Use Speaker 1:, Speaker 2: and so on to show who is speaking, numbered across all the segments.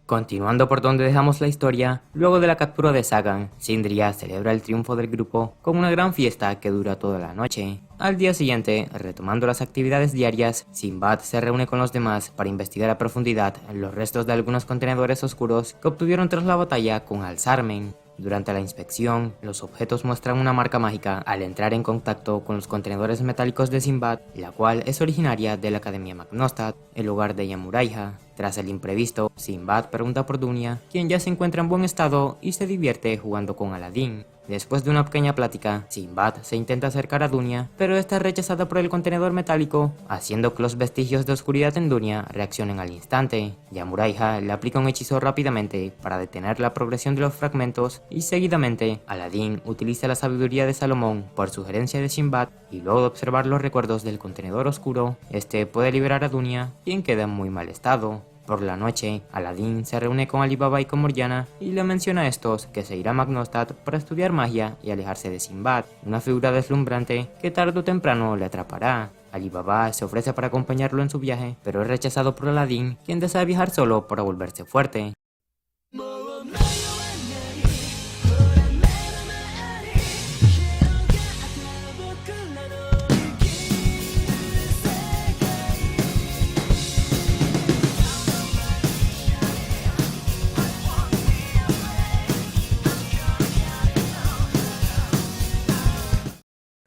Speaker 1: Continuando por donde dejamos la historia, luego de la captura de Sagan, Sindria celebra el triunfo del grupo con una gran fiesta que dura toda la noche. Al día siguiente, retomando las actividades diarias, Sinbad se reúne con los demás para investigar a profundidad los restos de algunos contenedores oscuros que obtuvieron tras la batalla con Al-Sarmen. Durante la inspección, los objetos muestran una marca mágica al entrar en contacto con los contenedores metálicos de Sinbad, la cual es originaria de la Academia Mag-Nostad, el hogar de Yamuraiha. Tras el imprevisto, Sinbad pregunta por Dunia, quien ya se encuentra en buen estado y se divierte jugando con Aladín. Después de una pequeña plática, Sinbad se intenta acercar a Dunia, pero está rechazada por el contenedor metálico, haciendo que los vestigios de oscuridad en Dunia reaccionen al instante. Yamuraiha le aplica un hechizo rápidamente para detener la progresión de los fragmentos y seguidamente Aladín utiliza la sabiduría de Salomón por sugerencia de Sinbad y luego de observar los recuerdos del contenedor oscuro, este puede liberar a Dunia, quien queda en muy mal estado. Por la noche, Aladín se reúne con Ali Baba y con Morgiana y le menciona a estos que se irá a Mag-Nostad para estudiar magia y alejarse de Sinbad, una figura deslumbrante que tarde o temprano le atrapará. Ali Baba se ofrece para acompañarlo en su viaje, pero es rechazado por Aladín, quien desea viajar solo para volverse fuerte.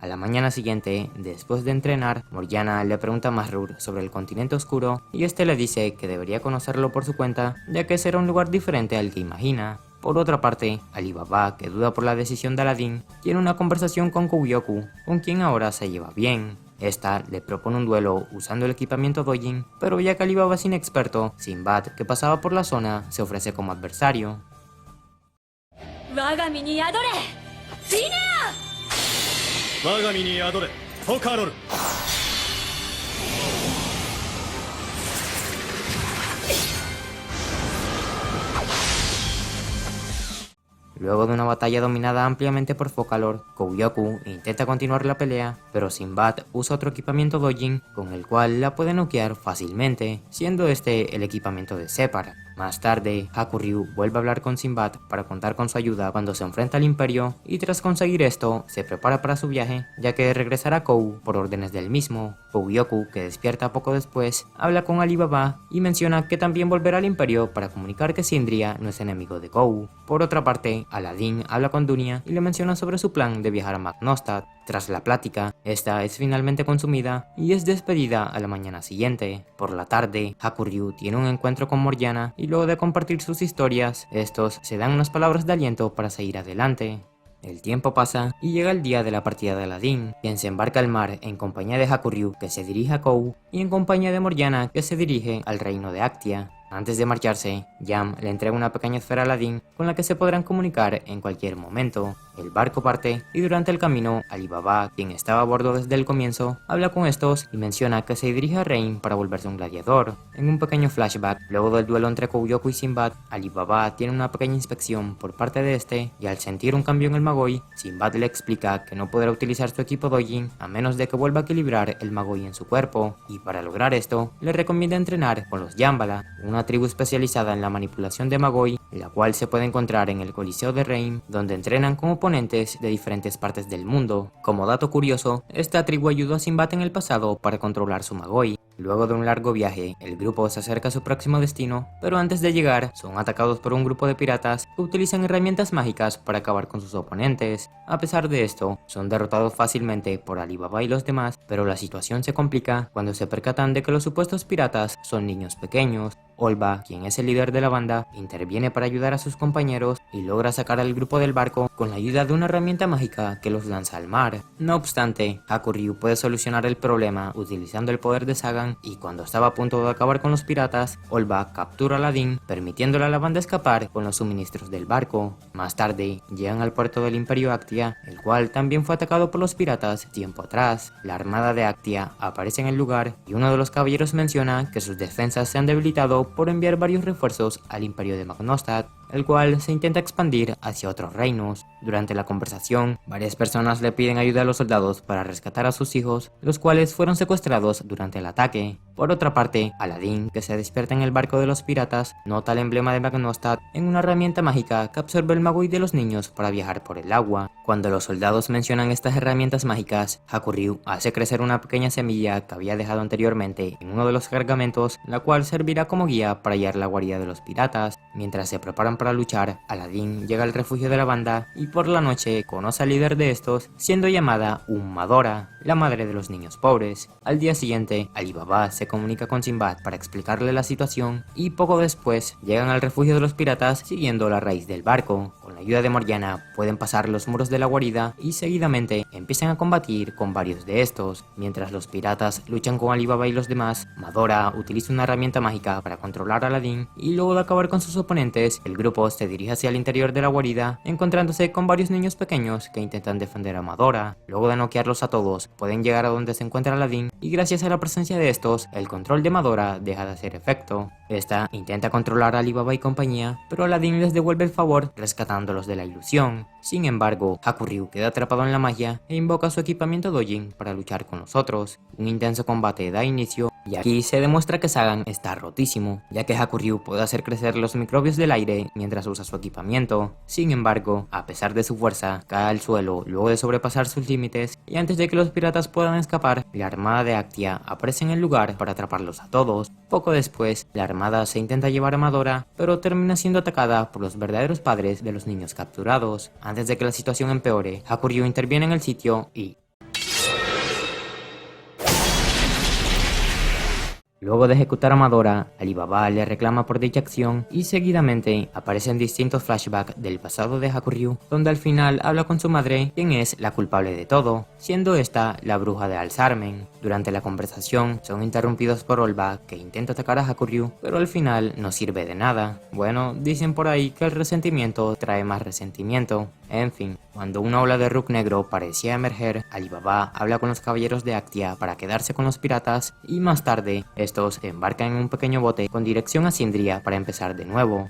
Speaker 1: A la mañana siguiente, después de entrenar, Morgiana le pregunta a Masrur sobre el continente oscuro y este le dice que debería conocerlo por su cuenta, ya que será un lugar diferente al que imagina. Por otra parte, Ali Baba, que duda por la decisión de Aladín, tiene una conversación con Koubyoku, con quien ahora se lleva bien. Esta le propone un duelo usando el equipamiento Dojin, pero ya que Ali Baba es inexperto, Sinbad, que pasaba por la zona, se ofrece como adversario. Luego de una batalla dominada ampliamente por Focalor, Koubyoku intenta continuar la pelea, pero Sinbad usa otro equipamiento Dojin con el cual la puede noquear fácilmente, siendo este el equipamiento de Separ. Más tarde, Hakuryu vuelve a hablar con Sinbad para contar con su ayuda cuando se enfrenta al Imperio y tras conseguir esto, se prepara para su viaje, ya que regresará a Kou por órdenes del mismo. Koubyoku, que despierta poco después, habla con Ali Baba y menciona que también volverá al Imperio para comunicar que Sindria no es enemigo de Kou. Por otra parte, Aladín habla con Dunia y le menciona sobre su plan de viajar a Mag-Nostad. Tras la plática, esta es finalmente consumida y es despedida a la mañana siguiente. Por la tarde, Hakuryu tiene un encuentro con Morgiana y luego de compartir sus historias, estos se dan unas palabras de aliento para seguir adelante. El tiempo pasa y llega el día de la partida de Aladín, quien se embarca al mar en compañía de Hakuryu, que se dirige a Kou, y en compañía de Morgiana, que se dirige al reino de Actia. Antes de marcharse, Yam le entrega una pequeña esfera a Aladín con la que se podrán comunicar en cualquier momento. El barco parte y durante el camino, Ali Baba, quien estaba a bordo desde el comienzo, habla con estos y menciona que se dirige a Rein para volverse un gladiador. En un pequeño flashback, luego del duelo entre Koubyoku y Sinbad, Ali Baba tiene una pequeña inspección por parte de este y al sentir un cambio en el Magoi, Sinbad le explica que no podrá utilizar su equipo Dojin a menos de que vuelva a equilibrar el Magoi en su cuerpo, y para lograr esto, le recomienda entrenar con los Yambala, una tribu especializada en la manipulación de Magoi, la cual se puede encontrar en el Coliseo de Rein, donde entrenan con oponentes de diferentes partes del mundo. Como dato curioso, esta tribu ayudó a Sinbad en el pasado para controlar su Magoi. Luego de un largo viaje, el grupo se acerca a su próximo destino, pero antes de llegar, son atacados por un grupo de piratas que utilizan herramientas mágicas para acabar con sus oponentes. A pesar de esto, son derrotados fácilmente por Ali Baba y los demás, pero la situación se complica cuando se percatan de que los supuestos piratas son niños pequeños. Olba, quien es el líder de la banda, interviene para ayudar a sus compañeros y logra sacar al grupo del barco con la ayuda de una herramienta mágica que los lanza al mar. No obstante, Hakuryu puede solucionar el problema utilizando el poder de Sagan y cuando estaba a punto de acabar con los piratas, Olba captura a Aladín, permitiéndole a la banda escapar con los suministros del barco. Más tarde, llegan al puerto del Imperio Actia, el cual también fue atacado por los piratas tiempo atrás. La armada de Actia aparece en el lugar y uno de los caballeros menciona que sus defensas se han debilitado por enviar varios refuerzos al Imperio de Mag-Nostad. el cual se intenta expandir hacia otros reinos. Durante la conversación, varias personas le piden ayuda a los soldados para rescatar a sus hijos, los cuales fueron secuestrados durante el ataque. Por otra parte, Aladdin, que se despierta en el barco de los piratas, nota el emblema de Magnostat en una herramienta mágica que absorbe el magui de los niños para viajar por el agua. Cuando los soldados mencionan estas herramientas mágicas, Hakuryu hace crecer una pequeña semilla que había dejado anteriormente en uno de los cargamentos, la cual servirá como guía para hallar la guarida de los piratas. Mientras se preparan para luchar, Aladdin llega al refugio de la banda y por la noche conoce al líder de estos, siendo llamada Madora, la madre de los niños pobres. Al día siguiente, Ali Baba se comunica con Sinbad para explicarle la situación y poco después llegan al refugio de los piratas siguiendo la raíz del barco. Con la ayuda de Morgiana pueden pasar los muros de la guarida y seguidamente empiezan a combatir con varios de estos. Mientras los piratas luchan con Ali Baba y los demás, Madora utiliza una herramienta mágica para controlar a Aladdin y luego de acabar con sus oponentes, el grupo se dirige hacia el interior de la guarida, encontrándose con varios niños pequeños que intentan defender a Madora. Luego de noquearlos a todos, pueden llegar a donde se encuentra Aladdin y gracias a la presencia de estos, el control de Madora deja de hacer efecto. Esta intenta controlar a Ali Baba y compañía, pero Aladdin les devuelve el favor rescatándolos de la ilusión. Sin embargo, Hakuryu queda atrapado en la magia e invoca su equipamiento Dojin para luchar con los otros. Un intenso combate da inicio y aquí se demuestra que Sagan está rotísimo, ya que Hakuryu puede hacer crecer los microbios del aire mientras usa su equipamiento. Sin embargo, a pesar de su fuerza, cae al suelo luego de sobrepasar sus límites y antes de que los piratas puedan escapar, la armada de Actia aparece en el lugar para atraparlos a todos. Poco después, la armada se intenta llevar a Madora, pero termina siendo atacada por los verdaderos padres de los niños capturados. Antes de que la situación empeore, Hakuryu interviene en el sitio y luego de ejecutar a Madora, Ali Baba le reclama por dicha acción y seguidamente aparecen distintos flashbacks del pasado de Hakuryu, donde al final habla con su madre, quien es la culpable de todo, siendo esta la bruja de Al-Sarmen. Durante la conversación son interrumpidos por Olba, que intenta atacar a Hakuryu, pero al final no sirve de nada. Bueno, dicen por ahí que el resentimiento trae más resentimiento. En fin, cuando una ola de Rook negro parecía emerger, Ali Baba habla con los caballeros de Actia para quedarse con los piratas y más tarde estos embarcan en un pequeño bote con dirección a Sindria para empezar de nuevo.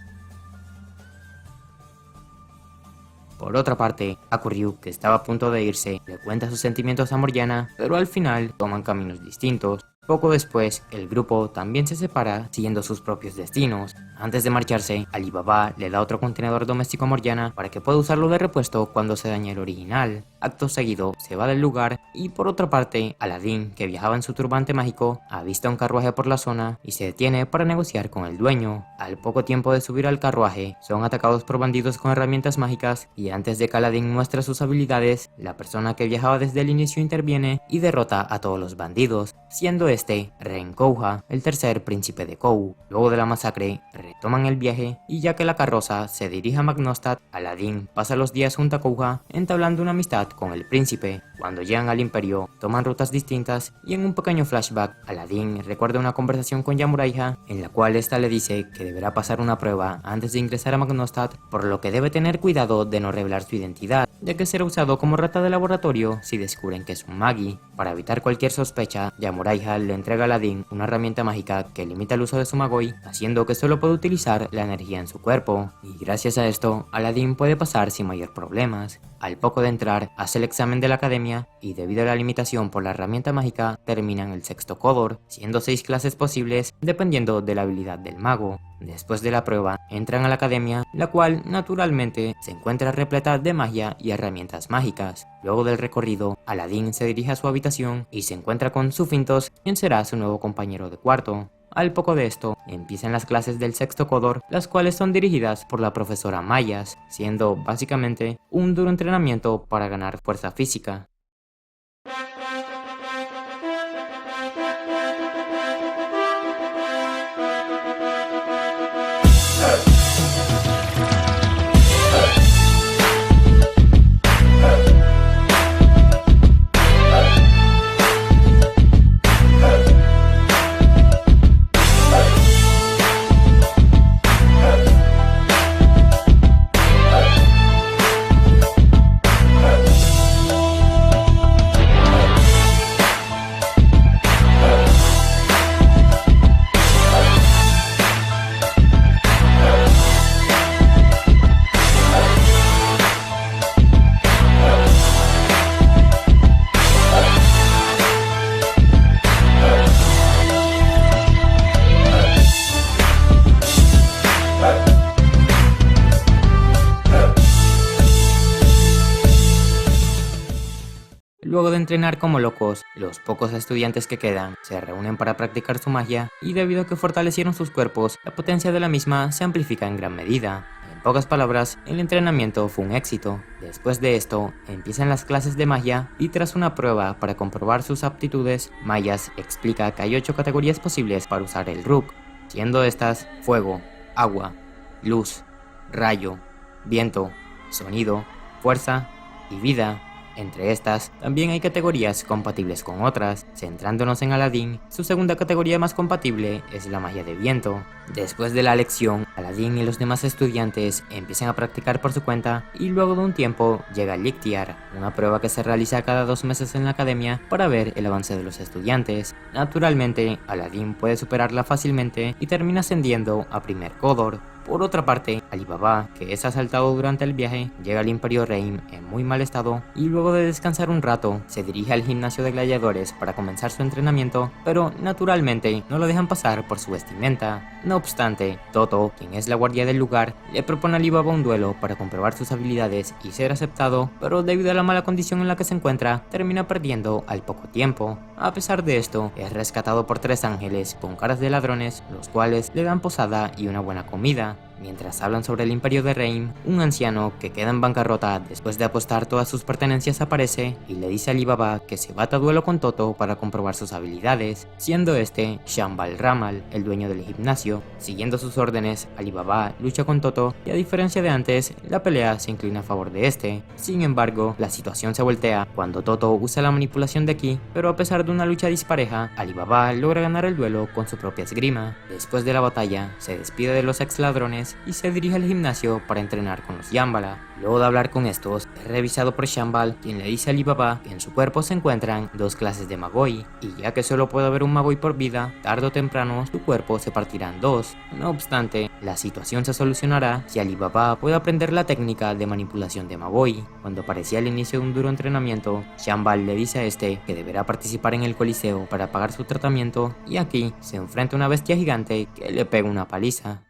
Speaker 1: Por otra parte, Hakuryu, que estaba a punto de irse, le cuenta sus sentimientos a Morgiana, pero al final toman caminos distintos. Poco después, el grupo también se separa siguiendo sus propios destinos. Antes de marcharse, Ali Baba le da otro contenedor doméstico a Morgiana para que pueda usarlo de repuesto cuando se dañe el original. Acto seguido, se va del lugar y por otra parte, Aladdin, que viajaba en su turbante mágico, avista un carruaje por la zona y se detiene para negociar con el dueño. Al poco tiempo de subir al carruaje, son atacados por bandidos con herramientas mágicas y antes de que Aladdin muestre sus habilidades, la persona que viajaba desde el inicio interviene y derrota a todos los bandidos, siendo este Renkouja, el tercer príncipe de Kou. Luego de la masacre, retoman el viaje y ya que la carroza se dirige a Magnostat, Aladdin pasa los días junto a Kouja entablando una amistad con el príncipe. Cuando llegan al imperio, toman rutas distintas y en un pequeño flashback, Aladdin recuerda una conversación con Yamuraiha en la cual esta le dice que deberá pasar una prueba antes de ingresar a Magnostat, por lo que debe tener cuidado de no revelar su identidad, ya que será usado como rata de laboratorio si descubren que es un Magi. Para evitar cualquier sospecha, Yamuraiha le entrega a Aladdin una herramienta mágica que limita el uso de su Magoi, haciendo que solo puede utilizar la energía en su cuerpo, y gracias a esto, Aladdin puede pasar sin mayor problemas. Al poco de entrar, hace el examen de la academia y debido a la limitación por la herramienta mágica, termina en el sexto Kodor, siendo 6 clases posibles dependiendo de la habilidad del mago. Después de la prueba, entran a la academia, la cual naturalmente se encuentra repleta de magia y herramientas mágicas. Luego del recorrido, Aladdin se dirige a su habitación y se encuentra con Zufintos, quien será su nuevo compañero de cuarto. Al poco de esto, empiezan las clases del sexto Kodor, las cuales son dirigidas por la profesora Mayas, siendo básicamente un duro entrenamiento para ganar fuerza física. Luego de entrenar como locos, los pocos estudiantes que quedan se reúnen para practicar su magia y debido a que fortalecieron sus cuerpos, la potencia de la misma se amplifica en gran medida. En pocas palabras, el entrenamiento fue un éxito. Después de esto, empiezan las clases de magia y tras una prueba para comprobar sus aptitudes, Mayas explica que hay 8 categorías posibles para usar el Rook, siendo estas fuego, agua, luz, rayo, viento, sonido, fuerza y vida. Entre estas, también hay categorías compatibles con otras. Centrándonos en Aladdin, su segunda categoría más compatible es la magia de viento. Después de la lección, Aladdin y los demás estudiantes empiezan a practicar por su cuenta y luego de un tiempo llega el Lichtiar, una prueba que se realiza cada 2 meses en la academia para ver el avance de los estudiantes. Naturalmente, Aladdin puede superarla fácilmente y termina ascendiendo a primer Codor. Por otra parte, Ali Baba, que es asaltado durante el viaje, llega al Imperio Reim en muy mal estado y luego de descansar un rato, se dirige al gimnasio de gladiadores para comenzar su entrenamiento, pero naturalmente no lo dejan pasar por su vestimenta. No obstante, Toto, quien es la guardia del lugar, le propone a Ali Baba un duelo para comprobar sus habilidades y ser aceptado, pero debido a la mala condición en la que se encuentra, termina perdiendo al poco tiempo. A pesar de esto, es rescatado por 3 ángeles con caras de ladrones, los cuales le dan posada y una buena comida. Mientras hablan sobre el Imperio de Reim, un anciano que queda en bancarrota después de apostar todas sus pertenencias aparece y le dice a Ali Baba que se bata a duelo con Toto para comprobar sus habilidades, siendo este Shambal Ramal, el dueño del gimnasio. Siguiendo sus órdenes, Ali Baba lucha con Toto y a diferencia de antes, la pelea se inclina a favor de este. Sin embargo, la situación se voltea cuando Toto usa la manipulación de Ki, pero a pesar de una lucha dispareja, Ali Baba logra ganar el duelo con su propia esgrima. Después de la batalla, se despide de los ex ladrones y se dirige al gimnasio para entrenar con los Yambala. Luego de hablar con estos, es revisado por Shambal, quien le dice a Ali Baba que en su cuerpo se encuentran 2 clases de Magoi, y ya que solo puede haber un Magoi por vida, tarde o temprano su cuerpo se partirá en 2. No obstante, la situación se solucionará si Ali Baba puede aprender la técnica de manipulación de Magoi. Cuando parecía el inicio de un duro entrenamiento, Shambal le dice a este que deberá participar en el Coliseo para pagar su tratamiento, y aquí se enfrenta a una bestia gigante que le pega una paliza.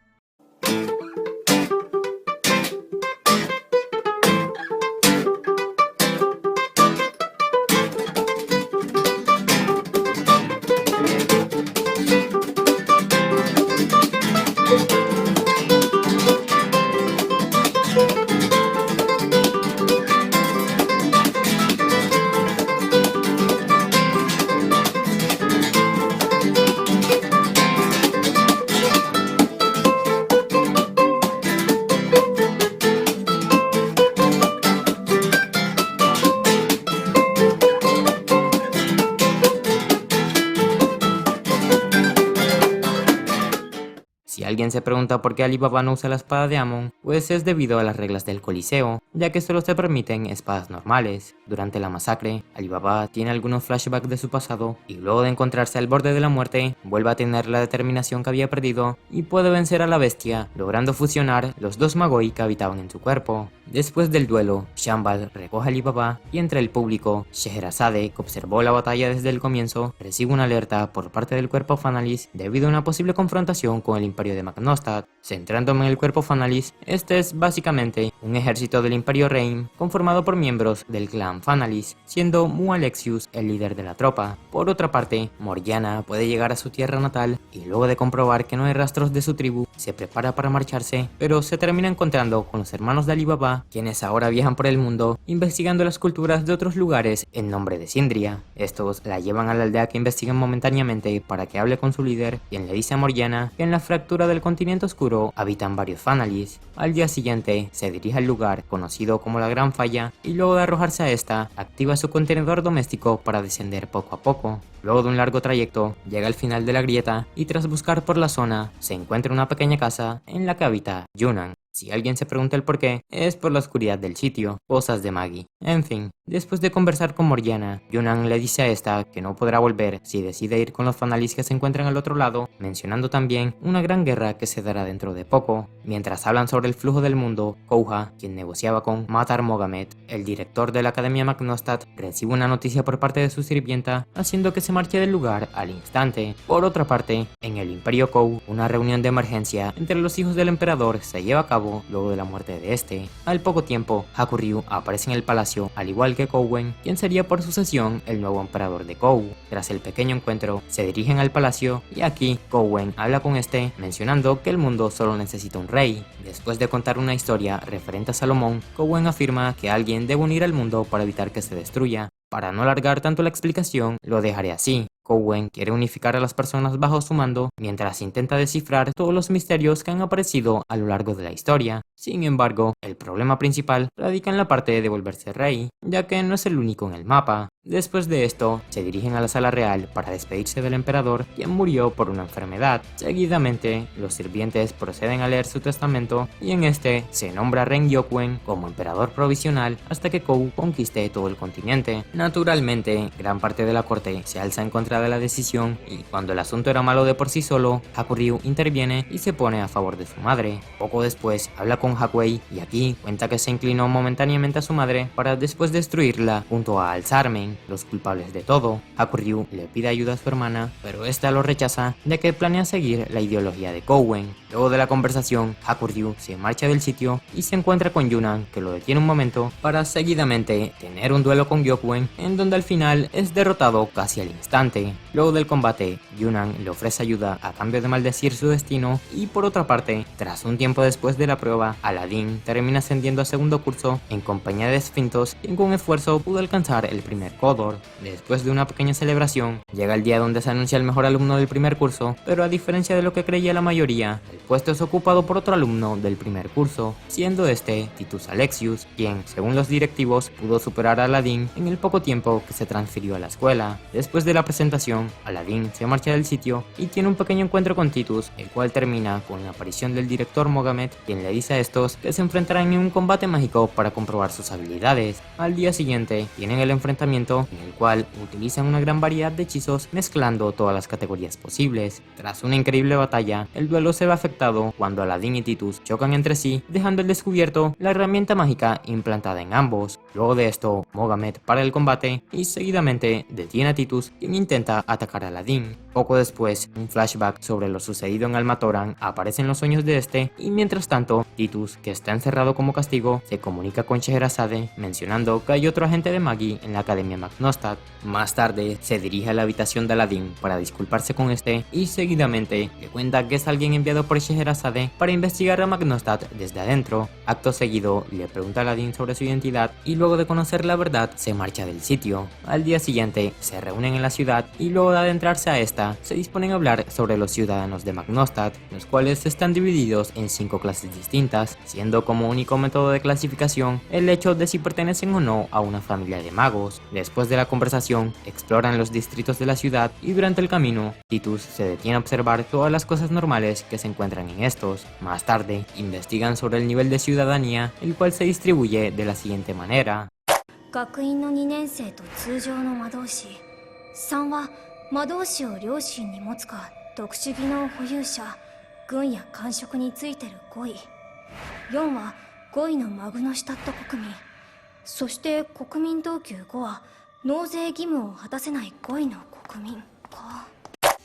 Speaker 1: Si alguien se pregunta por qué Ali Baba no usa la espada de Amon, pues es debido a las reglas del Coliseo, ya que solo se permiten espadas normales. Durante la masacre, Ali Baba tiene algunos flashbacks de su pasado y luego de encontrarse al borde de la muerte, vuelve a tener la determinación que había perdido y puede vencer a la bestia, logrando fusionar los 2 Magoi que habitaban en su cuerpo. Después del duelo, Shambal recoge a Ali Baba y entre el público, Scheherazade, que observó la batalla desde el comienzo, recibe una alerta por parte del cuerpo Fanalis debido a una posible confrontación con el Imperio de Mag Nostad. Centrándome en el cuerpo Fanalis, este es básicamente un ejército del Imperio Reim conformado por miembros del clan Fanalis, siendo Mu Alexius el líder de la tropa. Por otra parte, Morgiana puede llegar a su tierra natal y luego de comprobar que no hay rastros de su tribu, se prepara para marcharse, pero se termina encontrando con los hermanos de Ali Baba, quienes ahora viajan por el mundo investigando las culturas de otros lugares en nombre de Sindria. Estos la llevan a la aldea que investigan momentáneamente para que hable con su líder, quien le dice a Morgiana que en la fractura del continente oscuro habitan varios Fanalis. Al día siguiente se dirige al lugar conocido como la Gran Falla y luego de arrojarse a esta, activa su contenedor doméstico para descender poco a poco. Luego de un largo trayecto, llega al final de la grieta y tras buscar por la zona, se encuentra una pequeña casa en la que habita Yunnan. Si alguien se pregunta el porqué, es por la oscuridad del sitio, cosas de Maggie. En fin, después de conversar con Morgiana, Yunnan le dice a esta que no podrá volver si decide ir con los Fanalis que se encuentran al otro lado, mencionando también una gran guerra que se dará dentro de poco. Mientras hablan sobre el flujo del mundo, Kouha, quien negociaba con Matar Mogamed, el director de la Academia Mag Nostad, recibe una noticia por parte de su sirvienta, haciendo que se marche del lugar al instante. Por otra parte, en el Imperio Kou, una reunión de emergencia entre los hijos del emperador se lleva a cabo cabo luego de la muerte de este. Al poco tiempo, Hakuryu aparece en el palacio, al igual que Kouwen, quien sería por sucesión el nuevo emperador de Kou. Tras el pequeño encuentro, se dirigen al palacio y aquí Kouwen habla con este, mencionando que el mundo solo necesita un rey. Después de contar una historia referente a Salomón, Kouwen afirma que alguien debe unir al mundo para evitar que se destruya. Para no alargar tanto la explicación, lo dejaré así. Kouwen quiere unificar a las personas bajo su mando mientras intenta descifrar todos los misterios que han aparecido a lo largo de la historia. Sin embargo, el problema principal radica en la parte de volverse rey, ya que no es el único en el mapa. Después de esto, se dirigen a la sala real para despedirse del emperador, quien murió por una enfermedad. Seguidamente, los sirvientes proceden a leer su testamento y en este se nombra a Ren Gyokuen como emperador provisional hasta que Kou conquiste todo el continente. Naturalmente, gran parte de la corte se alza en contra de la decisión y cuando el asunto era malo de por sí solo, Hakuryu interviene y se pone a favor de su madre. Poco después habla con Hakuei y aquí cuenta que se inclinó momentáneamente a su madre para después destruirla junto a Alzarmen, los culpables de todo. Hakuryu le pide ayuda a su hermana, pero esta lo rechaza ya que planea seguir la ideología de Kouwen. Luego de la conversación, Hakuryu se marcha del sitio y se encuentra con Yunnan, que lo detiene un momento para seguidamente tener un duelo con Gyokuen, en donde al final es derrotado casi al instante. Luego del combate, Yunnan le ofrece ayuda a cambio de maldecir su destino y por otra parte, tras un tiempo después de la prueba, Aladdin termina ascendiendo a segundo curso en compañía de Esfintos, quien con esfuerzo pudo alcanzar el primer Kodor. Después de una pequeña celebración, llega el día donde se anuncia el mejor alumno del primer curso, pero a diferencia de lo que creía la mayoría, el puesto es ocupado por otro alumno del primer curso, siendo este Titus Alexius, quien, según los directivos, pudo superar a Aladdin en el poco tiempo que se transfirió a la escuela. Después de la presentación, Aladdin se marcha del sitio y tiene un pequeño encuentro con Titus, el cual termina con la aparición del director Mogamed, quien le dice a estos que se enfrentarán en un combate mágico para comprobar sus habilidades. Al día siguiente, tienen el enfrentamiento en el cual utilizan una gran variedad de hechizos mezclando todas las categorías posibles. Tras una increíble batalla, el duelo se ve afectado cuando Aladdin y Titus chocan entre sí, dejando al descubierto la herramienta mágica implantada en ambos. Luego de esto, Mogamed para el combate y seguidamente detiene a Titus, quien intenta atacar a Aladdin. Poco después, un flashback sobre lo sucedido en Almatoran aparece en los sueños de este y mientras tanto, Titus, que está encerrado como castigo, se comunica con Scheherazade mencionando que hay otro agente de Magi en la Academia Magnostat. Más tarde, se dirige a la habitación de Aladdin para disculparse con este y seguidamente le cuenta que es alguien enviado por Scheherazade para investigar a Magnostat desde adentro. Acto seguido, le pregunta a Aladdin sobre su identidad y luego de conocer la verdad, se marcha del sitio. Al día siguiente, se reúnen en la ciudad y luego de adentrarse a esta, se disponen a hablar sobre los ciudadanos de Magnostat, los cuales están divididos en 5 clases distintas, siendo como único método de clasificación el hecho de si pertenecen o no a una familia de magos. Después de la conversación, exploran los distritos de la ciudad y durante el camino, Titus se detiene a observar todas las cosas normales que se encuentran en estos. Más tarde, investigan sobre el nivel de ciudadanía, el cual se distribuye de la siguiente manera.
Speaker 2: 学院の2年生と通常の魔導士、3は魔導士を両親に持つか特殊技能保有者、軍や官職についてる5位、4は5位のマグノシュタット国民、そして国民等級5は納税義務を果たせない5位の国民か。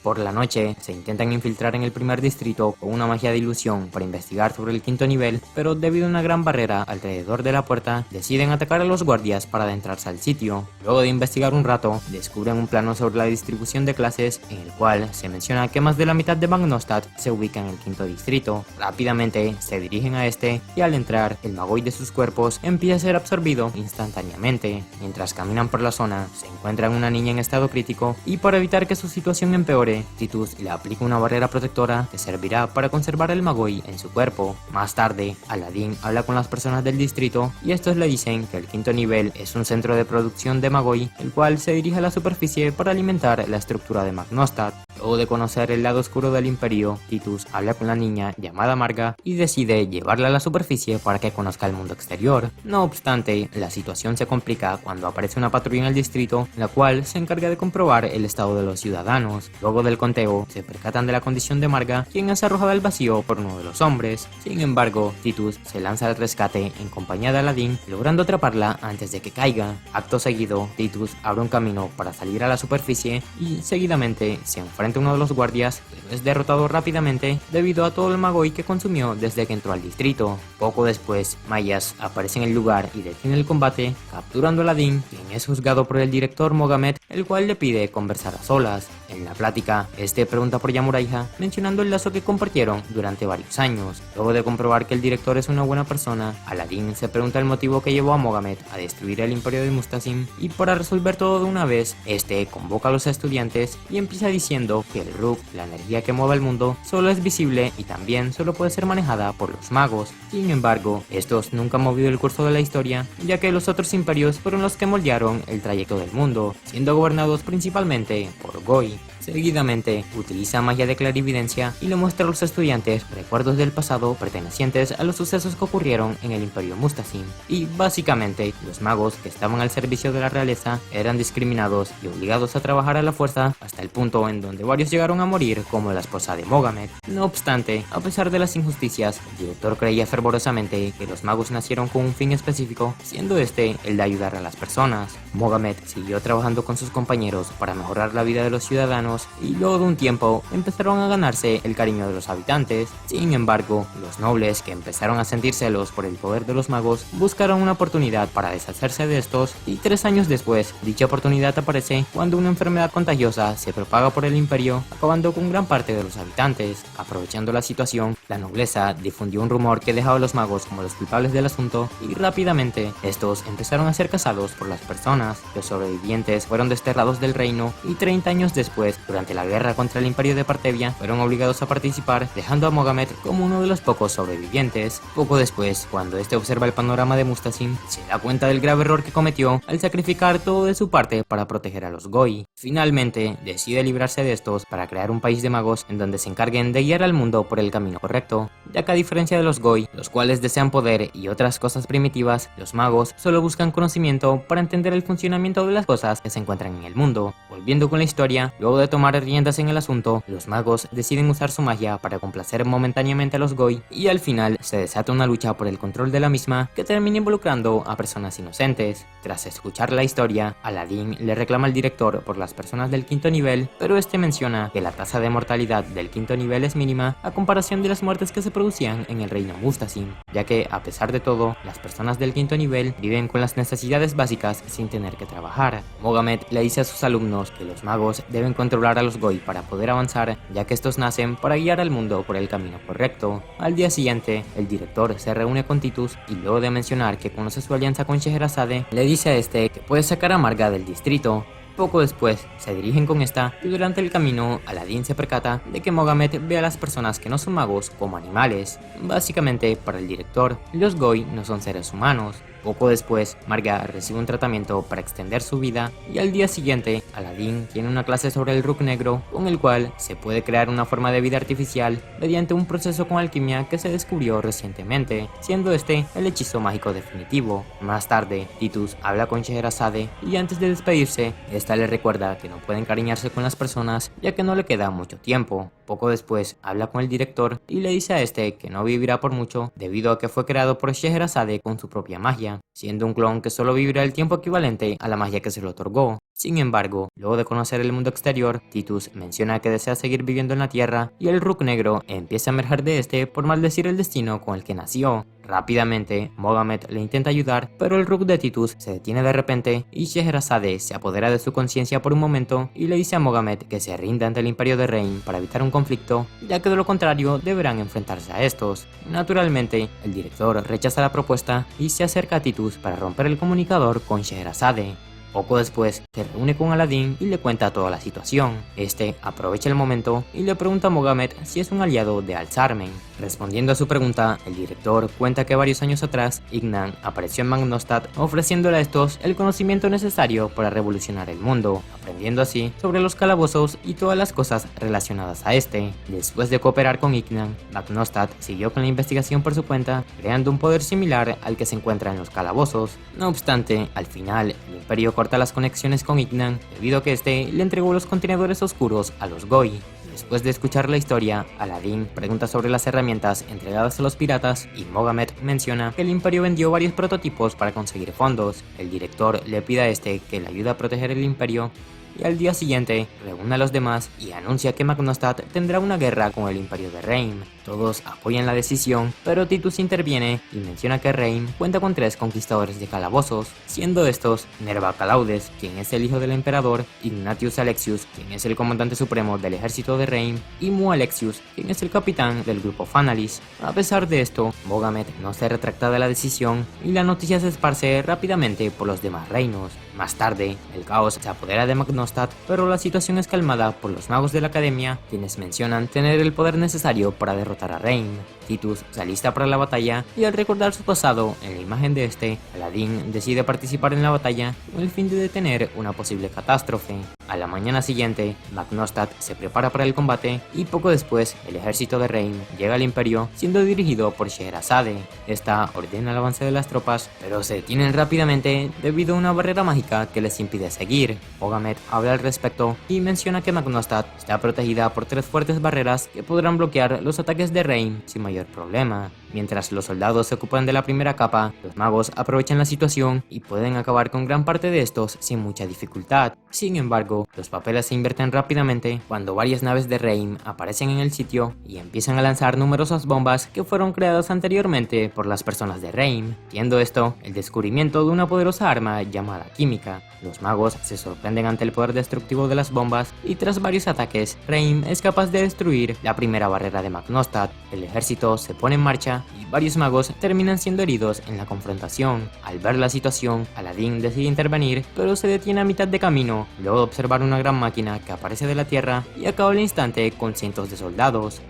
Speaker 1: Por la noche, se intentan infiltrar en el primer distrito con una magia de ilusión para investigar sobre el quinto nivel, pero debido a una gran barrera alrededor de la puerta, deciden atacar a los guardias para adentrarse al sitio. Luego de investigar un rato, descubren un plano sobre la distribución de clases en el cual se menciona que más de la mitad de Magnostat se ubica en el quinto distrito. Rápidamente, se dirigen a este y al entrar, el Magoi de sus cuerpos empieza a ser absorbido instantáneamente. Mientras caminan por la zona, se encuentran una niña en estado crítico y para evitar que su situación empeore, Titus le aplica una barrera protectora que servirá para conservar el Magoi en su cuerpo. Más tarde, Aladdin habla con las personas del distrito y estos le dicen que el quinto nivel es un centro de producción de Magoi, el cual se dirige a la superficie para alimentar la estructura de Magnostat. Luego de conocer el lado oscuro del imperio, Titus habla con la niña llamada Marga y decide llevarla a la superficie para que conozca el mundo exterior. No obstante, la situación se complica cuando aparece una patrulla en el distrito, la cual se encarga de comprobar el estado de los ciudadanos. Luego del conteo, se percatan de la condición de Marga, quien es arrojada al vacío por uno de los hombres. Sin embargo, Titus se lanza al rescate en compañía de Aladdin, logrando atraparla antes de que caiga. Acto seguido, Titus abre un camino para salir a la superficie y seguidamente se enfrenta frente a uno de los guardias, pero es derrotado rápidamente debido a todo el magoi que consumió desde que entró al distrito. Poco después, Mayas aparece en el lugar y detiene el combate, capturando a Aladdin, quien es juzgado por el director Mohamed, el cual le pide conversar a solas. En la plática, este pregunta por Yamuraiha, mencionando el lazo que compartieron durante varios años. Luego de comprobar que el director es una buena persona, Aladdin se pregunta el motivo que llevó a Mohamed a destruir el imperio de Mustazim, y para resolver todo de una vez, este convoca a los estudiantes y empieza diciendo que el Ruk, la energía que mueve el mundo, solo es visible y también solo puede ser manejada por los magos. Sin embargo, estos nunca han movido el curso de la historia, ya que los otros imperios fueron los que moldearon el trayecto del mundo, siendo gobernados principalmente por Goi. Seguidamente, utiliza magia de clarividencia y le muestra a los estudiantes recuerdos del pasado pertenecientes a los sucesos que ocurrieron en el Imperio Mustazim. Y básicamente, los magos que estaban al servicio de la realeza eran discriminados y obligados a trabajar a la fuerza hasta el punto en donde varios llegaron a morir, como la esposa de Mohamed. No obstante, a pesar de las injusticias, el director creía fervorosamente que los magos nacieron con un fin específico, siendo este el de ayudar a las personas. Mohamed siguió trabajando con sus compañeros para mejorar la vida de los ciudadanos y luego de un tiempo empezaron a ganarse el cariño de los habitantes. Sin embargo, los nobles, que empezaron a sentir celos por el poder de los magos, buscaron una oportunidad para deshacerse de estos, y 3 años después, dicha oportunidad aparece cuando una enfermedad contagiosa se propaga por el imperio, acabando con gran parte de los habitantes. Aprovechando la situación, la nobleza difundió un rumor que dejaba a los magos como los culpables del asunto, y rápidamente estos empezaron a ser cazados por las personas. Los sobrevivientes fueron desterrados del reino, y 30 años después, durante la guerra contra el imperio de Partevia, fueron obligados a participar, dejando a Mohamed como uno de los pocos sobrevivientes. Poco después, cuando este observa el panorama de Mustazim, se da cuenta del grave error que cometió al sacrificar todo de su parte para proteger a los Goi. Finalmente, decide librarse de estos para crear un país de magos en donde se encarguen de guiar al mundo por el camino correcto, ya que a diferencia de los Goi, los cuales desean poder y otras cosas primitivas, los magos solo buscan conocimiento para entender el funcionamiento de las cosas que se encuentran en el mundo. Volviendo con la historia, luego de tomar riendas en el asunto, los magos deciden usar su magia para complacer momentáneamente a los Goi, y al final se desata una lucha por el control de la misma que termina involucrando a personas inocentes. Tras escuchar la historia, Aladdin le reclama al director por las personas del 5º nivel, pero este menciona que la tasa de mortalidad del 5º nivel es mínima a comparación de las muertes que se producían en el reino Mustazim, ya que a pesar de todo, las personas del 5º nivel viven con las necesidades básicas sin tener que trabajar. Mohamed le dice a sus alumnos que los magos deben controlar a los Goi para poder avanzar, ya que estos nacen para guiar al mundo por el camino correcto. Al día siguiente, el director se reúne con Titus y luego de mencionar que conoce su alianza con Scheherazade, le dice a este que puede sacar a Marga del distrito. Poco después, se dirigen con esta y durante el camino, Aladdin se percata de que Mohamed ve a las personas que no son magos como animales. Básicamente, para el director, los Goi no son seres humanos. Poco después, Marga recibe un tratamiento para extender su vida y al día siguiente, Aladdin tiene una clase sobre el Ruk negro con el cual se puede crear una forma de vida artificial mediante un proceso con alquimia que se descubrió recientemente, siendo este el hechizo mágico definitivo. Más tarde, Titus habla con Scheherazade y antes de despedirse, esta le recuerda que no puede encariñarse con las personas ya que no le queda mucho tiempo. Poco después, habla con el director y le dice a este que no vivirá por mucho debido a que fue creado por Scheherazade con su propia magia, siendo un clon que solo vivirá el tiempo equivalente a la magia que se le otorgó. Sin embargo, luego de conocer el mundo exterior, Titus menciona que desea seguir viviendo en la Tierra y el Ruk negro empieza a emerger de este por maldecir el destino con el que nació. Rápidamente, Mohamed le intenta ayudar, pero el Ruk de Titus se detiene de repente y Scheherazade se apodera de su conciencia por un momento y le dice a Mohamed que se rinda ante el Imperio de Rein para evitar un conflicto, ya que de lo contrario deberán enfrentarse a estos. Naturalmente, el director rechaza la propuesta y se acerca a Titus para romper el comunicador con Scheherazade. Poco después, se reúne con Aladdin y le cuenta toda la situación. Este aprovecha el momento y le pregunta a Mohamed si es un aliado de Al-Zarmen. Respondiendo a su pregunta, el director cuenta que varios años atrás, Ignan apareció en Magnostat ofreciéndole a estos el conocimiento necesario para revolucionar el mundo, aprendiendo así sobre los calabozos y todas las cosas relacionadas a este. Después de cooperar con Ignan, Magnostat siguió con la investigación por su cuenta, creando un poder similar al que se encuentra en los calabozos. No obstante, al final, el Imperio corta las conexiones con Ignan debido a que este le entregó los contenedores oscuros a los Goi. Después de escuchar la historia, Aladdin pregunta sobre las herramientas entregadas a los piratas y Mohamed menciona que el imperio vendió varios prototipos para conseguir fondos. El director le pide a este que le ayude a proteger el imperio y al día siguiente reúne a los demás y anuncia que Magnostat tendrá una guerra con el Imperio de Reim. Todos apoyan la decisión, pero Titus interviene y menciona que Reim cuenta con 3 conquistadores de calabozos, siendo estos Nerva Calaudes, quien es el hijo del emperador, Ignatius Alexius, quien es el comandante supremo del ejército de Reim, y Mu Alexius, quien es el capitán del grupo Fanalis. A pesar de esto, Bogamet no se retracta de la decisión y la noticia se esparce rápidamente por los demás reinos. Más tarde, el caos se apodera de Magnostat, pero la situación es calmada por los magos de la academia, quienes mencionan tener el poder necesario para derrotar a Reim. Titus se alista para la batalla y al recordar su pasado en la imagen de este, Aladín decide participar en la batalla con el fin de detener una posible catástrofe. A la mañana siguiente, Magnostat se prepara para el combate y poco después el ejército de Reim llega al imperio siendo dirigido por Scheherazade. Esta ordena el avance de las tropas, pero se detienen rápidamente debido a una barrera mágica que les impide seguir. Bogamet habla al respecto y menciona que Magnostat está protegida por 3 fuertes barreras que podrán bloquear los ataques de Reim sin mayor problema. Mientras los soldados se ocupan de la primera capa, los magos aprovechan la situación y pueden acabar con gran parte de estos sin mucha dificultad. Sin embargo, los papeles se invierten rápidamente cuando varias naves de Reim aparecen en el sitio y empiezan a lanzar numerosas bombas que fueron creadas anteriormente por las personas de Reim, siendo esto el descubrimiento de una poderosa arma llamada química. Los magos se sorprenden ante el poder destructivo de las bombas y tras varios ataques, Reim es capaz de destruir la primera barrera de Magnostat. El ejército se pone en marcha y varios magos terminan siendo heridos en la confrontación. Al ver la situación, Aladín decide intervenir, pero se detiene a mitad de camino, luego de observar una gran máquina que aparece de la tierra y acaba al instante con cientos de soldados.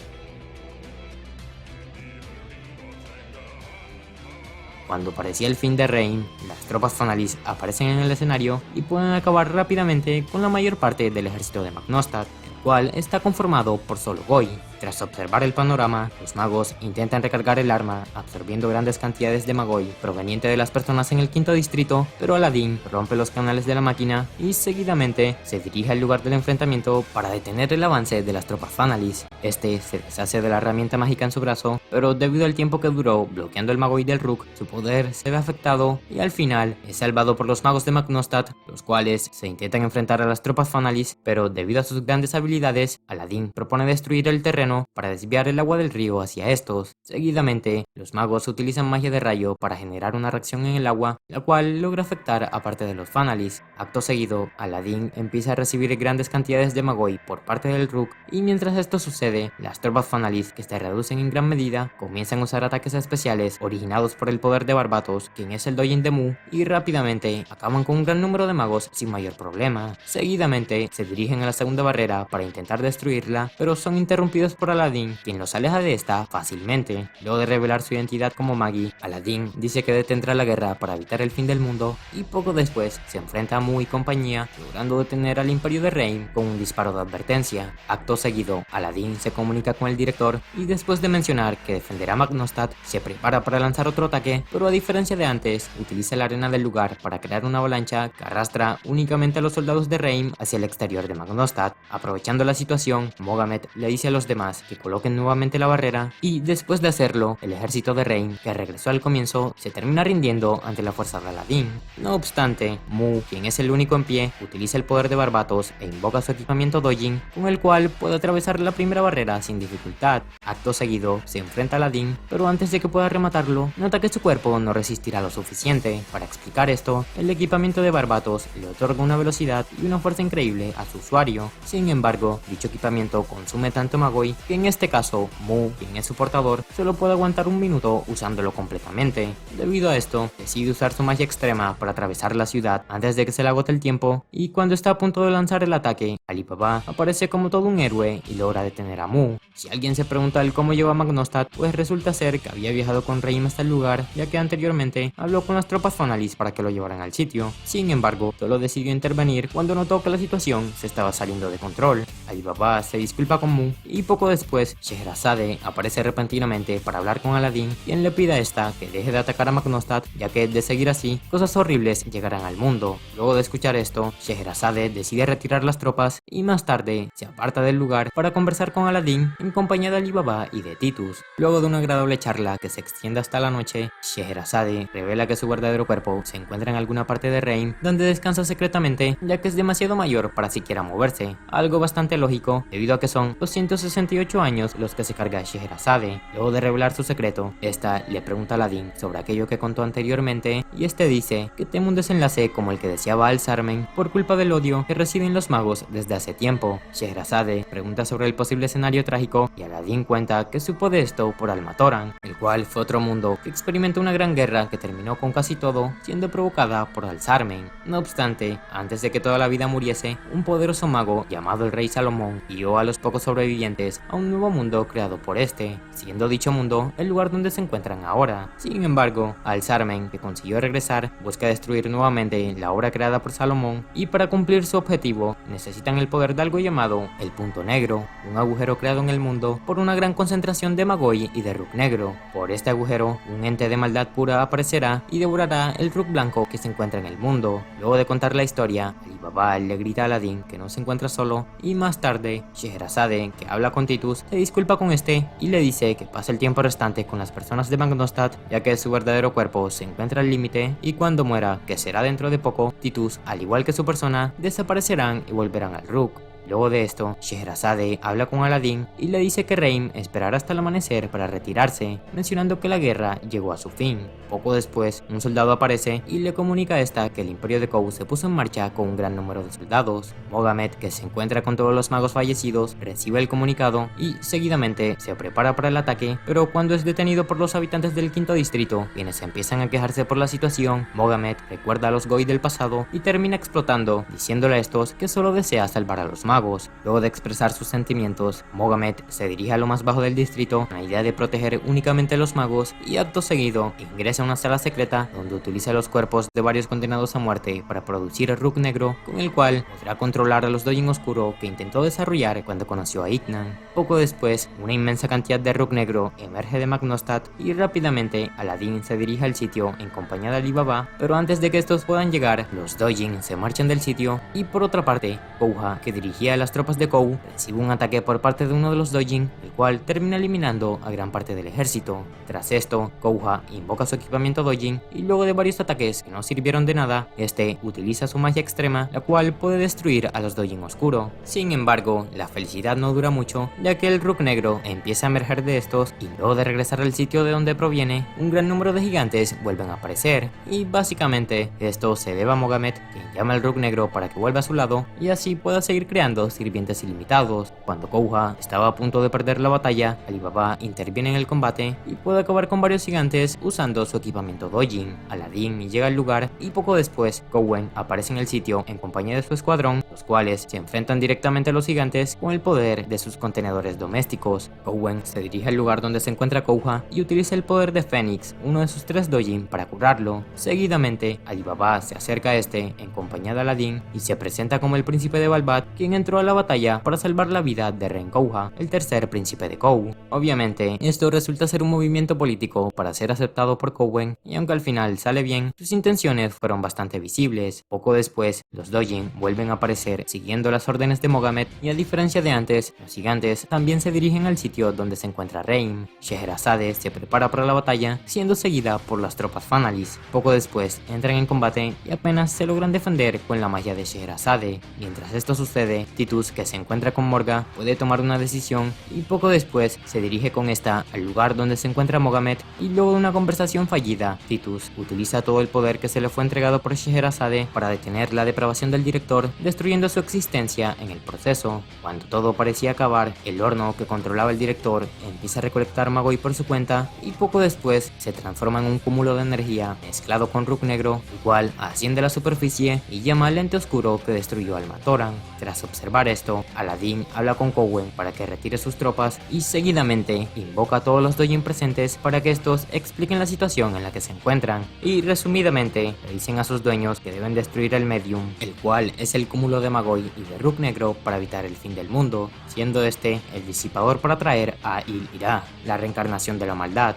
Speaker 1: Cuando parecía el fin de Reim, las tropas Fanalis aparecen en el escenario y pueden acabar rápidamente con la mayor parte del ejército de Magnostat, el cual está conformado por solo Goi. Tras observar el panorama, los magos intentan recargar el arma, absorbiendo grandes cantidades de Magoi proveniente de las personas en el 5º distrito, pero Aladín rompe los canales de la máquina y seguidamente se dirige al lugar del enfrentamiento para detener el avance de las tropas Fanalis. Este se deshace de la herramienta mágica en su brazo, pero debido al tiempo que duró bloqueando el Magoi del Rook, su poder se ve afectado y al final es salvado por los magos de Magnostat, los cuales se intentan enfrentar a las tropas Fanalis, pero debido a sus grandes habilidades, Aladín propone destruir el terreno para desviar el agua del río hacia estos. Seguidamente, los magos utilizan magia de rayo para generar una reacción en el agua, la cual logra afectar a parte de los Fanalis. Acto seguido, Aladín empieza a recibir grandes cantidades de Magoi por parte del Rook, y mientras esto sucede, las tropas Fanalis, que se reducen en gran medida, comienzan a usar ataques especiales originados por el poder de Barbatos, quien es el Doujin de Mu, y rápidamente acaban con un gran número de magos sin mayor problema. Seguidamente, se dirigen a la segunda barrera para intentar destruirla, pero son interrumpidos por Aladín, quien los aleja de esta fácilmente. Luego de revelar su identidad como Magi, Aladín dice que detendrá la guerra para evitar el fin del mundo y poco después se enfrenta a Mu y compañía, logrando detener al Imperio de Reim con un disparo de advertencia. Acto seguido, Aladín se comunica con el director y después de mencionar que defenderá Magnostat, se prepara para lanzar otro ataque, pero a diferencia de antes, utiliza la arena del lugar para crear una avalancha que arrastra únicamente a los soldados de Reim hacia el exterior de Magnostat. Aprovechando la situación, Bogamet le dice a los demás que coloquen nuevamente la barrera y después de hacerlo, el ejército de Reim, que regresó al comienzo, se termina rindiendo ante la fuerza de Aladín. No obstante, Mu, quien es el único en pie, utiliza el poder de Barbatos e invoca su equipamiento Doujin, con el cual puede atravesar la primera barrera sin dificultad. Acto seguido, se enfrenta a Aladín, pero antes de que pueda rematarlo, nota que su cuerpo no resistirá lo suficiente. Para explicar esto, el equipamiento de Barbatos le otorga una velocidad y una fuerza increíble a su usuario. Sin embargo, dicho equipamiento consume tanto Magoi que en este caso, Mu, quien es su portador, solo puede aguantar un minuto usándolo completamente. Debido a esto, decide usar su magia extrema para atravesar la ciudad antes de que se le agote el tiempo, y cuando está a punto de lanzar el ataque, Alibaba aparece como todo un héroe y logra detener a Mu. Si alguien se pregunta el cómo llegó a Magnostat, pues resulta ser que había viajado con Reim hasta el lugar, ya que anteriormente habló con las tropas Fanalis para que lo llevaran al sitio. Sin embargo, solo decidió intervenir cuando notó que la situación se estaba saliendo de control. Alibaba se disculpa con Mu y poco después Scheherazade aparece repentinamente para hablar con Aladdin, quien le pide a esta que deje de atacar a Magnostat, ya que de seguir así, cosas horribles llegarán al mundo. Luego de escuchar esto, Scheherazade decide retirar las tropas y más tarde se aparta del lugar para conversar con Aladdin en compañía de Alibaba y de Titus. Luego de una agradable charla que se extiende hasta la noche, Scheherazade revela que su verdadero cuerpo se encuentra en alguna parte de Reim, donde descansa secretamente, ya que es demasiado mayor para siquiera moverse, algo bastante lógico debido a que son 268 años los que se carga Scheherazade. Luego de revelar su secreto, esta le pregunta a Aladdin sobre aquello que contó anteriormente y este dice que teme un desenlace como el que deseaba Al-Sarmen por culpa del odio que reciben los magos desde hace tiempo. Scheherazade pregunta sobre el posible escenario trágico y Aladdin cuenta que supo de esto por Al-Matoran, el cual fue otro mundo que experimentó una gran guerra que terminó con casi todo siendo provocada por Al-Sarmen. No obstante, antes de que toda la vida muriese, un poderoso mago llamado el Rey Salomón guió a los pocos sobrevivientes a un nuevo mundo creado por este, siendo dicho mundo el lugar donde se encuentran ahora. Sin embargo, Al-Sarmen, que consiguió regresar, busca destruir nuevamente la obra creada por Salomón y para cumplir su objetivo necesitan el poder de algo llamado el Punto Negro, un agujero creado en el mundo por una gran concentración de Magoi y de Ruk Negro. Por este agujero, un ente de maldad pura aparecerá y devorará el Ruk blanco que se encuentra en el mundo. Luego de contar la historia, Alibaba le grita a Aladdin que no se encuentra solo y más tarde, Scheherazade, que habla con Titus, se disculpa con este y le dice que pase el tiempo restante con las personas de Magnostat, ya que su verdadero cuerpo se encuentra al límite y cuando muera, que será dentro de poco, Titus, al igual que su persona, desaparecerán y volverán al Ruk. Luego de esto, Scheherazade habla con Aladdin y le dice que Reim esperará hasta el amanecer para retirarse, mencionando que la guerra llegó a su fin. Poco después, un soldado aparece y le comunica a esta que el imperio de Kou se puso en marcha con un gran número de soldados. Mohamed, que se encuentra con todos los magos fallecidos, recibe el comunicado y seguidamente se prepara para el ataque, pero cuando es detenido por los habitantes del quinto distrito, quienes empiezan a quejarse por la situación, Mohamed recuerda a los Goi del pasado y termina explotando, diciéndole a estos que solo desea salvar a los magos. Luego de expresar sus sentimientos, Mohamed se dirige a lo más bajo del distrito con la idea de proteger únicamente a los magos y acto seguido ingresa a una sala secreta donde utiliza los cuerpos de varios condenados a muerte para producir el Ruk negro, con el cual podrá controlar a los Dojin oscuro que intentó desarrollar cuando conoció a Ignan. Poco después, una inmensa cantidad de Ruk negro emerge de Magnostat y rápidamente Aladdin se dirige al sitio en compañía de Alibaba, pero antes de que estos puedan llegar, los Dojin se marchan del sitio y por otra parte, Kouha, que dirigía a las tropas de Kou, recibe un ataque por parte de uno de los Dojin, el cual termina eliminando a gran parte del ejército. Tras esto, Kouha invoca su equipamiento Dojin y luego de varios ataques que no sirvieron de nada, este utiliza su magia extrema, la cual puede destruir a los Dojin oscuro. Sin embargo, la felicidad no dura mucho, ya que el Ruk negro empieza a emerger de estos y luego de regresar al sitio de donde proviene, un gran número de gigantes vuelven a aparecer y básicamente esto se debe a Mohamed, quien llama al Ruk negro para que vuelva a su lado y así pueda seguir creando sirvientes ilimitados. Cuando Kouha estaba a punto de perder la batalla, Alibaba interviene en el combate y puede acabar con varios gigantes usando su equipamiento Dojin. Aladdin llega al lugar y poco después, Kouen aparece en el sitio en compañía de su escuadrón, los cuales se enfrentan directamente a los gigantes con el poder de sus contenedores domésticos. Kouen se dirige al lugar donde se encuentra Kouha y utiliza el poder de Fénix, uno de sus 3 Dojin, para curarlo. Seguidamente, Alibaba se acerca a este en compañía de Aladdin y se presenta como el príncipe de Balbat, quien entró a la batalla para salvar la vida de Renkouha, el tercer príncipe de Kou. Obviamente, esto resulta ser un movimiento político para ser aceptado por Kouen, y aunque al final sale bien, sus intenciones fueron bastante visibles. Poco después, los Dojin vuelven a aparecer siguiendo las órdenes de Mohamed, y a diferencia de antes, los gigantes también se dirigen al sitio donde se encuentra Reim. Scheherazade se prepara para la batalla, siendo seguida por las tropas Fanalis. Poco después, entran en combate y apenas se logran defender con la magia de Scheherazade. Mientras esto sucede, Titus, que se encuentra con Morga, puede tomar una decisión y poco después se dirige con esta al lugar donde se encuentra Mohamed y luego de una conversación fallida, Titus utiliza todo el poder que se le fue entregado por Scheherazade para detener la depravación del director, destruyendo su existencia en el proceso. Cuando todo parecía acabar, el horno que controlaba el director empieza a recolectar Magoi por su cuenta y poco después se transforma en un cúmulo de energía mezclado con Ruk negro, igual asciende a la superficie y llama al ente oscuro que destruyó al Matoran. Tras observar esto, Aladdin habla con Cowen para que retire sus tropas y seguidamente invoca a todos los Dojin presentes para que estos expliquen la situación en la que se encuentran y resumidamente le dicen a sus dueños que deben destruir el Medium, el cual es el cúmulo de Magoi y de Rook Negro para evitar el fin del mundo, siendo este el disipador para traer a Il-Ira, la reencarnación de la maldad.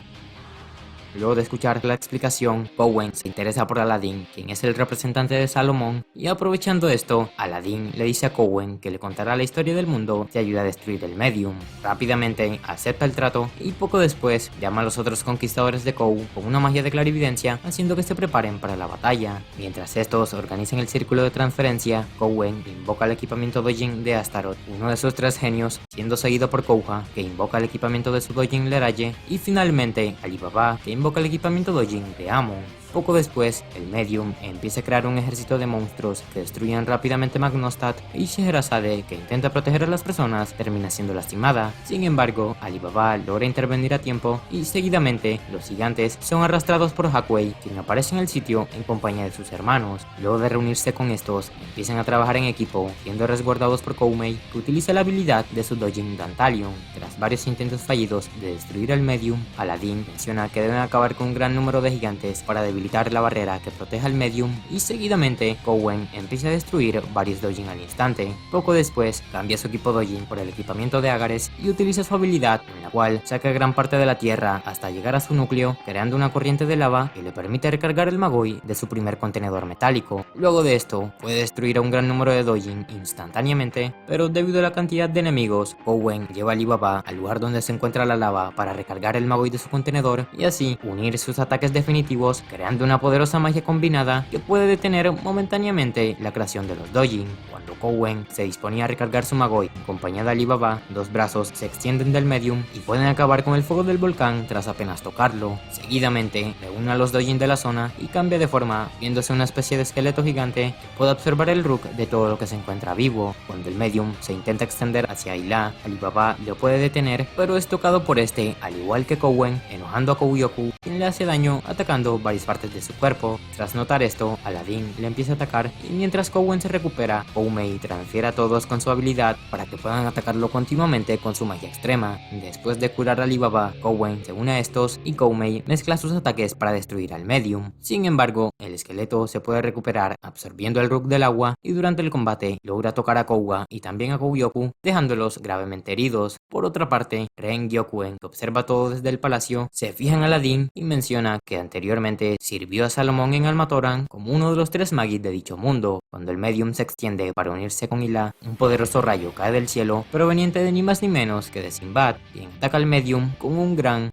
Speaker 1: Luego de escuchar la explicación, Cowen se interesa por Aladdin, quien es el representante de Salomón, y aprovechando esto, Aladdin le dice a Cowen que le contará la historia del mundo si ayuda a destruir el Medium. Rápidamente acepta el trato y poco después llama a los otros conquistadores de Kou con una magia de clarividencia, haciendo que se preparen para la batalla. Mientras estos organizan el círculo de transferencia, Cowen invoca el equipamiento Dojin de Astaroth, uno de sus 3 genios, siendo seguido por Kouha, que invoca el equipamiento de su Dojin Leraye, y finalmente Alibaba, que invoca el equipamiento Dojin de Amon. Poco después, el Medium empieza a crear un ejército de monstruos que destruyen rápidamente Magnostat y Scheherazade, que intenta proteger a las personas, termina siendo lastimada. Sin embargo, Alibaba logra intervenir a tiempo y seguidamente los gigantes son arrastrados por Hakwei, quien aparece en el sitio en compañía de sus hermanos. Luego de reunirse con estos, empiezan a trabajar en equipo, siendo resguardados por Koumei, que utiliza la habilidad de su Dojin Dantalion. Tras varios intentos fallidos de destruir el Medium, Aladdin menciona que deben acabar con un gran número de gigantes para debilitar la barrera que proteja al Medium y seguidamente Cowen empieza a destruir varios Dojin al instante. Poco después cambia su equipo Dojin por el equipamiento de Agares y utiliza su habilidad en la cual saca gran parte de la tierra hasta llegar a su núcleo, creando una corriente de lava que le permite recargar el Magoi de su primer contenedor metálico. Luego de esto puede destruir a un gran número de Dojin instantáneamente, pero debido a la cantidad de enemigos, Cowen lleva a Alibaba al lugar donde se encuentra la lava para recargar el Magoi de su contenedor y así unir sus ataques definitivos, creando una poderosa magia combinada que puede detener momentáneamente la creación de los Dojin. Cuando Cowen se disponía a recargar su Magoi en compañía de Alibaba, 2 brazos se extienden del Medium y pueden acabar con el fuego del volcán tras apenas tocarlo. Seguidamente reúne a los Dojin de la zona y cambia de forma, viéndose una especie de esqueleto gigante que puede absorber el Rook de todo lo que se encuentra vivo. Cuando el Medium se intenta extender hacia Ayla, Alibaba lo puede detener, pero es tocado por este, al igual que Cowen, enojando a Kouyoku, quien le hace daño atacando varias partes de su cuerpo. Tras notar esto, Aladdin le empieza a atacar y mientras Cowen se recupera, Koumei transfiere a todos con su habilidad para que puedan atacarlo continuamente con su magia extrema. Después de curar a Alibaba, Cowen se une a estos y Koumei mezcla sus ataques para destruir al Medium. Sin embargo, el esqueleto se puede recuperar absorbiendo el Rook del agua y durante el combate logra tocar a Kouha y también a Kouyoku, dejándolos gravemente heridos. Por otra parte, Ren Gyokuen, que observa todo desde el palacio, se fija en Aladdin y menciona que anteriormente sirvió a Salomón en Almatoran como uno de los 3 Magis de dicho mundo. Cuando el Medium se extiende para unirse con Ila, un poderoso rayo cae del cielo proveniente de ni más ni menos que de Sinbad, quien ataca al Medium con un gran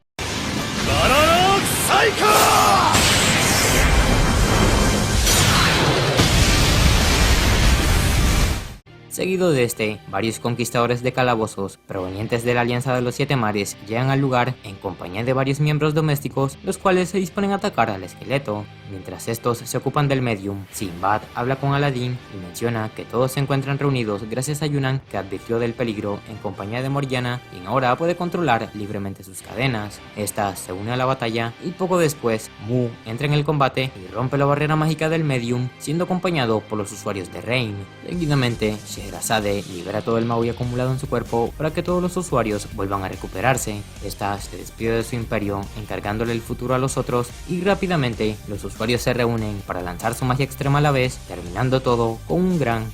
Speaker 1: Seguido de este, varios conquistadores de calabozos provenientes de la Alianza de los 7 Mares llegan al lugar en compañía de varios miembros domésticos, los cuales se disponen a atacar al esqueleto. Mientras estos se ocupan del Medium, Sinbad habla con Aladdin y menciona que todos se encuentran reunidos gracias a Yunan, que advirtió del peligro en compañía de Morgiana, quien ahora puede controlar libremente sus cadenas. Esta se une a la batalla y poco después, Mu entra en el combate y rompe la barrera mágica del Medium, siendo acompañado por los usuarios de Rain. Seguidamente, Scheherazade libera todo el Magoi acumulado en su cuerpo para que todos los usuarios vuelvan a recuperarse. Esta se despide de su imperio, encargándole el futuro a los otros, y rápidamente los usuarios se reúnen para lanzar su magia extrema a la vez, terminando todo con un gran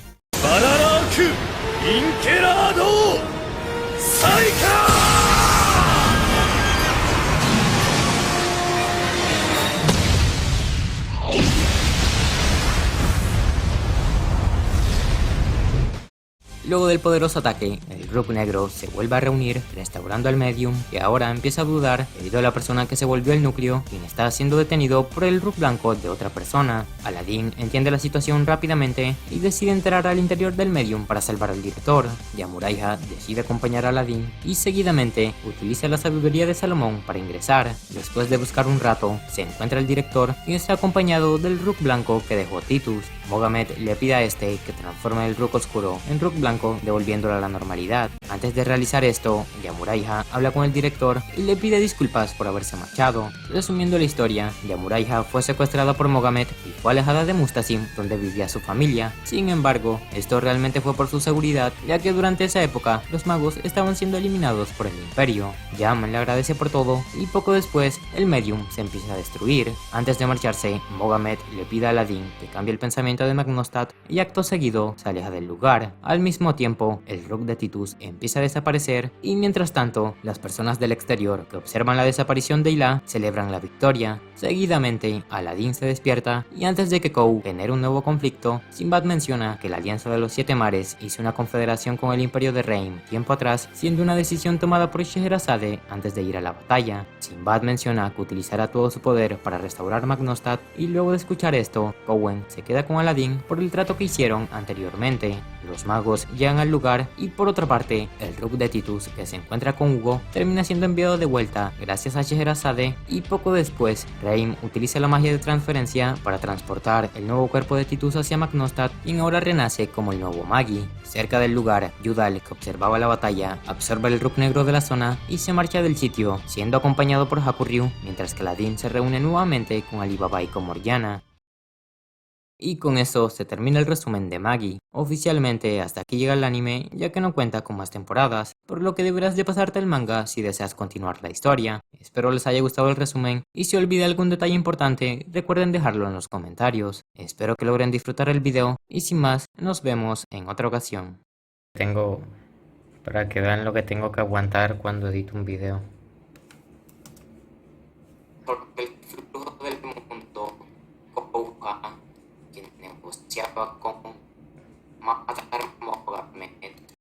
Speaker 1: Luego del poderoso ataque, el Rook Negro se vuelve a reunir, restaurando al Medium, que ahora empieza a dudar debido a la persona que se volvió el núcleo, quien está siendo detenido por el Rook blanco de otra persona. Aladdin entiende la situación rápidamente y decide entrar al interior del Medium para salvar al director. Yamuraiha decide acompañar a Aladdin y seguidamente utiliza la sabiduría de Salomón para ingresar. Después de buscar un rato, se encuentra el director, quien está acompañado del Rook blanco que dejó Titus. Mohamed le pide a este que transforme el Rook oscuro en Rook blanco, devolviéndolo a la normalidad. Antes de realizar esto, Yamuraiha habla con el director y le pide disculpas por haberse marchado. Resumiendo la historia, Yamuraiha fue secuestrada por Mohamed y fue alejada de Mustasim, donde vivía su familia. Sin embargo, esto realmente fue por su seguridad, ya que durante esa época los magos estaban siendo eliminados por el Imperio. Yam le agradece por todo y poco después el Medium se empieza a destruir. Antes de marcharse, Mohamed le pide a Aladdin que cambie el pensamiento de Magnostat y acto seguido se aleja del lugar. Al mismo tiempo, el Rook de Titus empieza a desaparecer y mientras tanto, las personas del exterior que observan la desaparición de Ilah celebran la victoria. Seguidamente, Aladdin se despierta y antes de que Kou genere un nuevo conflicto, Sinbad menciona que la Alianza de los Siete Mares hizo una confederación con el Imperio de Reim tiempo atrás, siendo una decisión tomada por Scheherazade antes de ir a la batalla. Sinbad menciona que utilizará todo su poder para restaurar Magnostat y luego de escuchar esto, Cowen se queda con Aladdin por el trato que hicieron anteriormente. Los magos llegan al lugar y por otra parte, el Rook de Titus que se encuentra con Hugo termina siendo enviado de vuelta gracias a Scheherazade y poco después, Reim utiliza la magia de transferencia para transportar el nuevo cuerpo de Titus hacia Magnostat, quien ahora renace como el nuevo Magi. Cerca del lugar, Yudal, que observaba la batalla, absorbe el Rook negro de la zona y se marcha del sitio, siendo acompañado por Hakuryu, mientras que Aladdin se reúne nuevamente con Alibaba y con Morgiana. Y con eso se termina el resumen de Magi. Oficialmente hasta aquí llega el anime, ya que no cuenta con más temporadas, por lo que deberás de pasarte el manga si deseas continuar la historia. Espero les haya gustado el resumen y si olvidé algún detalle importante, recuerden dejarlo en los comentarios. Espero que logren disfrutar el video y sin más, nos vemos en otra ocasión. Para que vean lo que tengo que aguantar cuando edito un video.